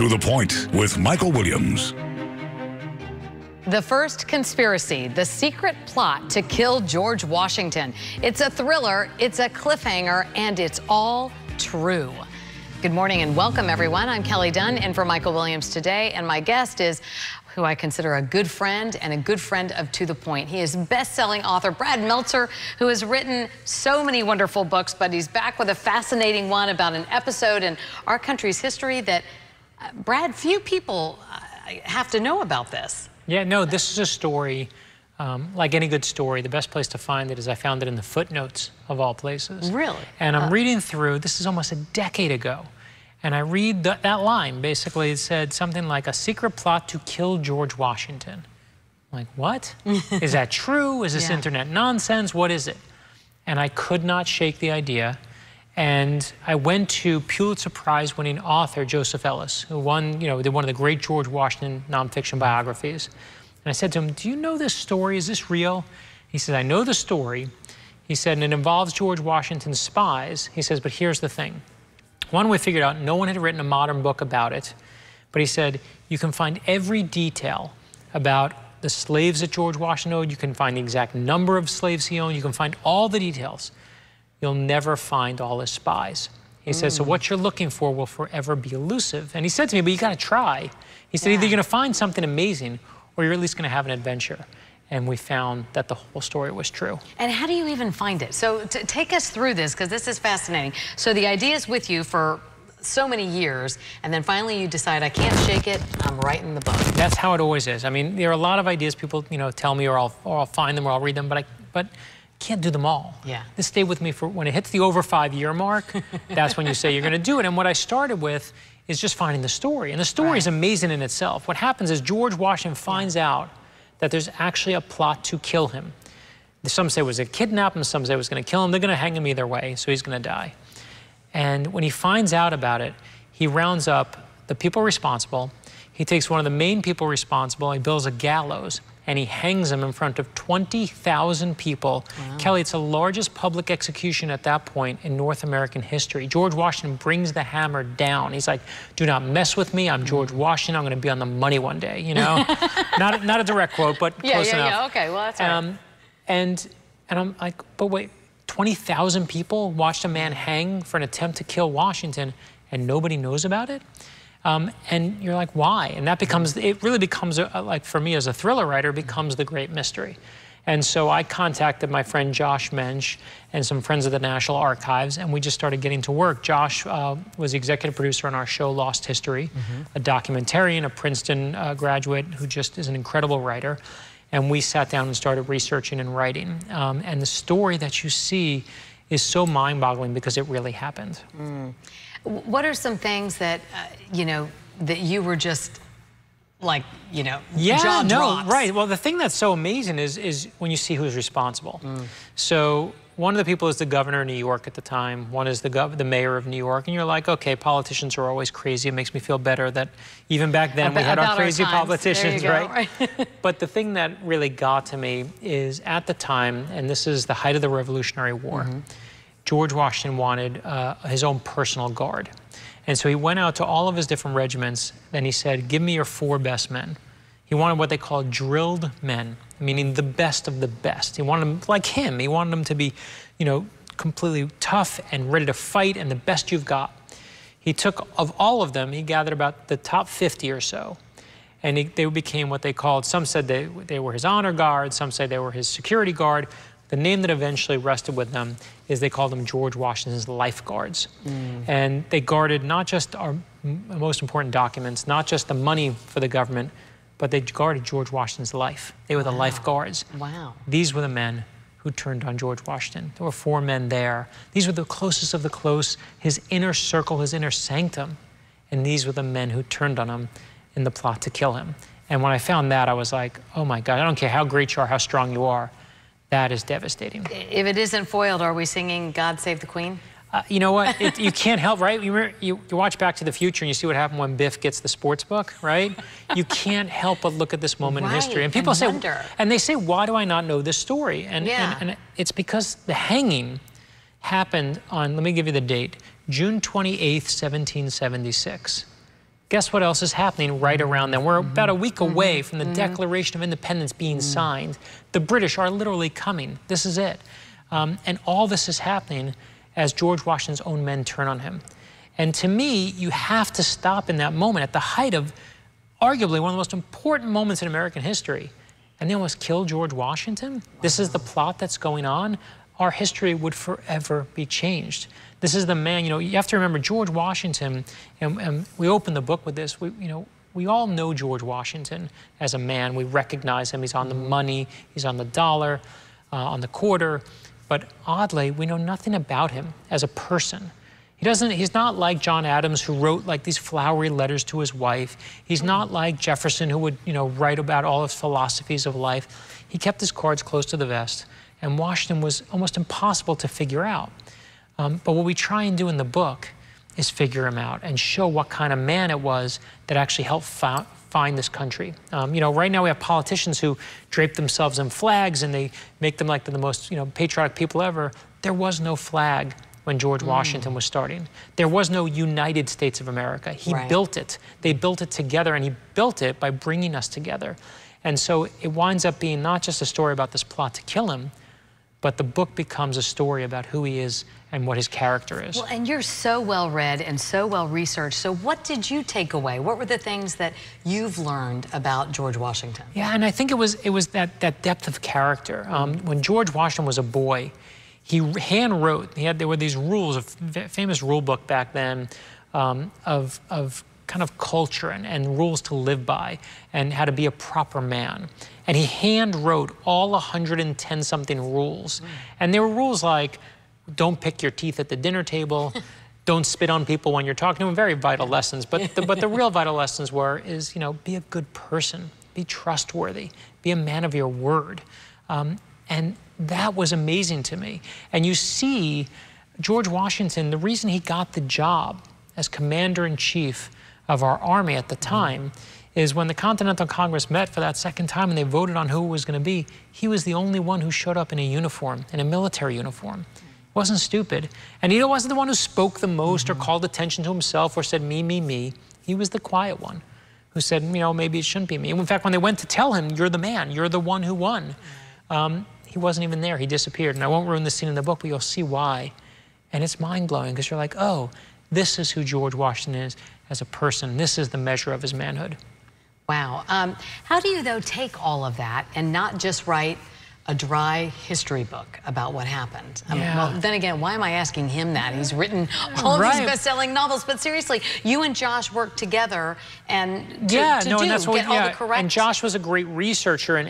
To the Point with Michael Williams. The first conspiracy, the secret plot to kill George Washington. It's a thriller, it's a cliffhanger, and it's all true. Good morning and welcome, everyone. I'm Kelly Dunn in for Michael Williams today, and my guest is who I consider a good friend and a good friend of To the Point. He is best-selling author Brad Meltzer, who has written so many wonderful books, but he's back with a fascinating one about an episode in our country's history that, Brad, few people have to know about this. Yeah, no, this is a story, like any good story, the best place to find it is I found it in the footnotes of all places. Really? And I'm reading through, this is almost a decade ago, and I read that line. Basically, it said something like, a secret plot to kill George Washington. I'm like, what? Is that true? Is this internet nonsense? What is it? And I could not shake the idea. And I went to Pulitzer Prize-winning author Joseph Ellis, who won, did one of the great George Washington nonfiction biographies. And I said to him, do you know this story? Is this real? He said, I know the story. He said, and it involves George Washington's spies. He says, but here's the thing. One, we figured out no one had written a modern book about it. But he said, you can find every detail about the slaves that George Washington owned. You can find the exact number of slaves he owned. You can find all the details. You'll never find all his spies. He said, so what you're looking for will forever be elusive. And he said to me, but you gotta try. He said, either you're gonna find something amazing or you're at least gonna have an adventure. And we found that the whole story was true. And how do you even find it? So take us through this, because this is fascinating. So the idea is with you for so many years, and then finally you decide, I can't shake it, I'm writing the book. That's how it always is. I mean, there are a lot of ideas people, tell me, or I'll find them, or I'll read them, but can't do them all. Yeah. This stayed with me for when it hits the over 5-year mark, that's when you say you're gonna do it. And what I started with is just finding the story. And the story is amazing in itself. What happens is George Washington finds out that there's actually a plot to kill him. Some say it was a kidnap him, some say it was gonna kill him. They're gonna hang him either way, so he's gonna die. And when he finds out about it, he rounds up the people responsible. He takes one of the main people responsible, he builds a gallows, and he hangs him in front of 20,000 people. Wow. Kelly, it's the largest public execution at that point in North American history. George Washington brings the hammer down. He's like, do not mess with me. I'm George Washington. I'm going to be on the money one day, not a direct quote, but close enough. Yeah, okay, well, that's right. And I'm like, but wait, 20,000 people watched a man hang for an attempt to kill Washington, and nobody knows about it? And you're like, why? And that becomes, it really becomes, like for me as a thriller writer, becomes the great mystery. And so I contacted my friend Josh Mensch and some friends of the National Archives, and we just started getting to work. Josh was the executive producer on our show Lost History, a documentarian, a Princeton graduate who just is an incredible writer. And we sat down and started researching and writing. And the story that you see is so mind-boggling because it really happened. What are some things that, that you were just like, jaw drops? Right. Well, the thing that's so amazing is when you see who's responsible. So one of the people is the governor of New York at the time. One is the mayor of New York. And you're like, okay, politicians are always crazy. It makes me feel better that even back then we had our crazy politicians, right? But the thing that really got to me is at the time, and this is the height of the Revolutionary War, George Washington wanted his own personal guard. And so he went out to all of his different regiments and he said, give me your 4 best men. He wanted what they call drilled men, meaning the best of the best. He wanted them like him. He wanted them to be, completely tough and ready to fight and the best you've got. He took, of all of them, he gathered about the top 50 or so. And they became what they called, some said they were his honor guard, some said they were his security guard. The name that eventually rested with them is they called them George Washington's lifeguards. And they guarded not just our most important documents, not just the money for the government, but they guarded George Washington's life. They were the lifeguards. Wow. These were the men who turned on George Washington. There were 4 men there. These were the closest of the close, his inner circle, his inner sanctum. And these were the men who turned on him in the plot to kill him. And when I found that, I was like, oh my God, I don't care how great you are, how strong you are. That is devastating. If it isn't foiled, are we singing God Save the Queen? You know what? You can't help, right? You watch Back to the Future and you see what happened when Biff gets the sports book, right? You can't help but look at this moment in history. And people say, and they say, why do I not know this story? And it's because the hanging happened on, let me give you the date, June 28th, 1776. Guess what else is happening right around then? We're about a week away from the Declaration of Independence being signed. The British are literally coming. This is it. And all this is happening as George Washington's own men turn on him. And to me, you have to stop in that moment at the height of arguably one of the most important moments in American history. And they almost killed George Washington. Wow. This is the plot that's going on. Our history would forever be changed. This is the man, you have to remember George Washington, and we open the book with this, we all know George Washington as a man. We recognize him. He's on the money, he's on the dollar, on the quarter. But oddly, we know nothing about him as a person. He's not like John Adams, who wrote like these flowery letters to his wife. He's not like Jefferson, who would, write about all his philosophies of life. He kept his cards close to the vest, and Washington was almost impossible to figure out. But what we try and do in the book is figure him out and show what kind of man it was that actually helped find this country. Right now we have politicians who drape themselves in flags and they make them like the most, patriotic people ever. There was no flag when George Washington was starting. There was no United States of America. He built it. They built it together, and he built it by bringing us together. And so it winds up being not just a story about this plot to kill him, but the book becomes a story about who he is and what his character is. Well, and you're so well read and so well researched. So what did you take away? What were the things that you've learned about George Washington? Yeah, and I think it was that depth of character. When George Washington was a boy, he hand wrote. There were these rules, a famous rule book back then, of kind of culture and rules to live by and how to be a proper man. And he hand wrote all 110-something rules. And there were rules like, don't pick your teeth at the dinner table, don't spit on people when you're talking to them, very vital lessons. But the real vital lessons is, be a good person, be trustworthy, be a man of your word. And that was amazing to me. And you see, George Washington, the reason he got the job as commander-in-chief of our army at the time is when the Continental Congress met for that second time and they voted on who it was going to be, he was the only one who showed up in a uniform, in a military uniform. He wasn't stupid. And he wasn't the one who spoke the most or called attention to himself or said, me, me, me. He was the quiet one who said, maybe it shouldn't be me. In fact, when they went to tell him, you're the man, you're the one who won, he wasn't even there. He disappeared. And I won't ruin the scene in the book, but you'll see why. And it's mind-blowing because you're like, oh, this is who George Washington is as a person. This is the measure of his manhood. Wow. How do you, though, take all of that and not just write a dry history book about what happened? Well, then again, why am I asking him that? He's written all these best-selling novels. But seriously, you and Josh worked together and get all the correct... And Josh was a great researcher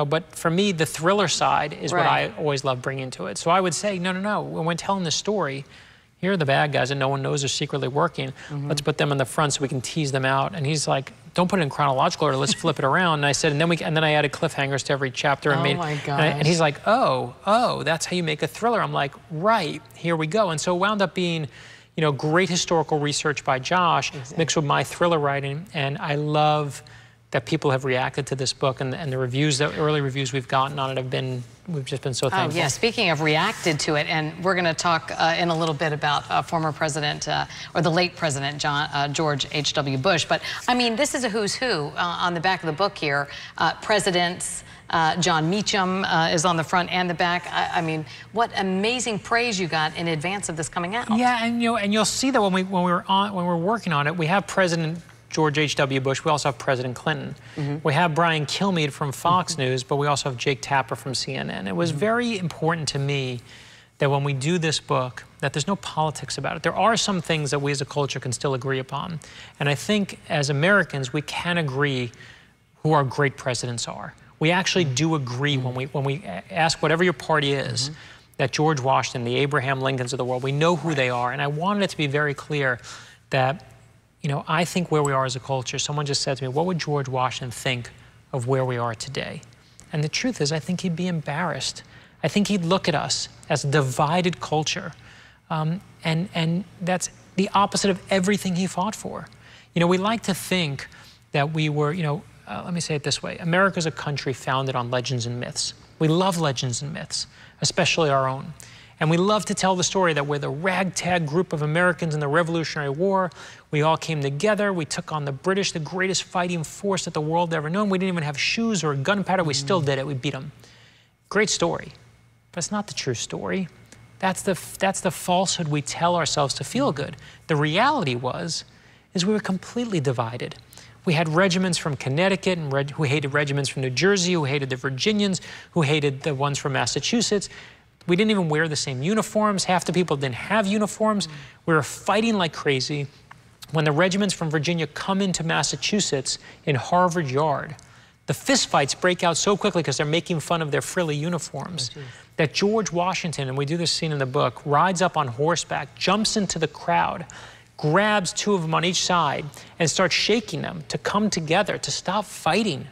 but for me, the thriller side is what I always love bringing to it. So I would say, no. When telling the story, here are the bad guys that no one knows are secretly working. Let's put them in the front so we can tease them out. And he's like, don't put it in chronological order. Let's flip it around. And I said, and then I added cliffhangers to every chapter. And my gosh. And he's like, oh, that's how you make a thriller. I'm like, right, here we go. And so it wound up being, great historical research by Josh mixed with my thriller writing. And I love that people have reacted to this book, and the reviews, the early reviews we've gotten on it we've just been so thankful. Oh, yeah, speaking of reacted to it, and we're going to talk in a little bit about former President, or the late President, George H.W. Bush. But, I mean, this is a who's who on the back of the book here. Presidents, John Meacham is on the front and the back. I mean, what amazing praise you got in advance of this coming out. Yeah, and you'll see that when we're working on it, we have President George H.W. Bush. We also have President Clinton. We have Brian Kilmeade from Fox News, but we also have Jake Tapper from CNN. It was very important to me that when we do this book, that there's no politics about it. There are some things that we as a culture can still agree upon. And I think as Americans, we can agree who our great presidents are. We actually do agree when we ask whatever your party is, that George Washington, the Abraham Lincolns of the world, we know who they are. And I wanted it to be very clear that I think where we are as a culture, someone just said to me, what would George Washington think of where we are today? And the truth is, I think he'd be embarrassed. I think he'd look at us as a divided culture. And that's the opposite of everything he fought for. We like to think that we were, let me say it this way. America's a country founded on legends and myths. We love legends and myths, especially our own. And we love to tell the story that we're the ragtag group of Americans in the Revolutionary War. We all came together. We took on the British, the greatest fighting force that the world ever known. We didn't even have shoes or gunpowder. We still did it. We beat them. Great story. But it's not the true story. That's the falsehood we tell ourselves to feel good. The reality is we were completely divided. We had regiments from Connecticut who hated regiments from New Jersey, who hated the Virginians, who hated the ones from Massachusetts. We didn't even wear the same uniforms. Half the people didn't have uniforms. We were fighting like crazy. When the regiments from Virginia come into Massachusetts in Harvard Yard, the fistfights break out so quickly because they're making fun of their frilly uniforms that George Washington, and we do this scene in the book, rides up on horseback, jumps into the crowd, grabs two of them on each side, and starts shaking them to come together, to stop fighting.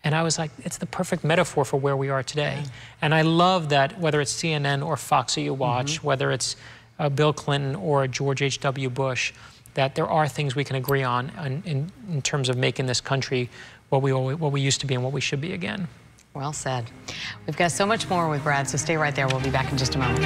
And I was like, it's the perfect metaphor for where we are today. And I love that whether it's CNN or Fox that you watch, whether it's Bill Clinton or George H.W. Bush, that there are things we can agree on in terms of making this country what we used to be and what we should be again. Well said. We've got so much more with Brad, so stay right there. We'll be back in just a moment.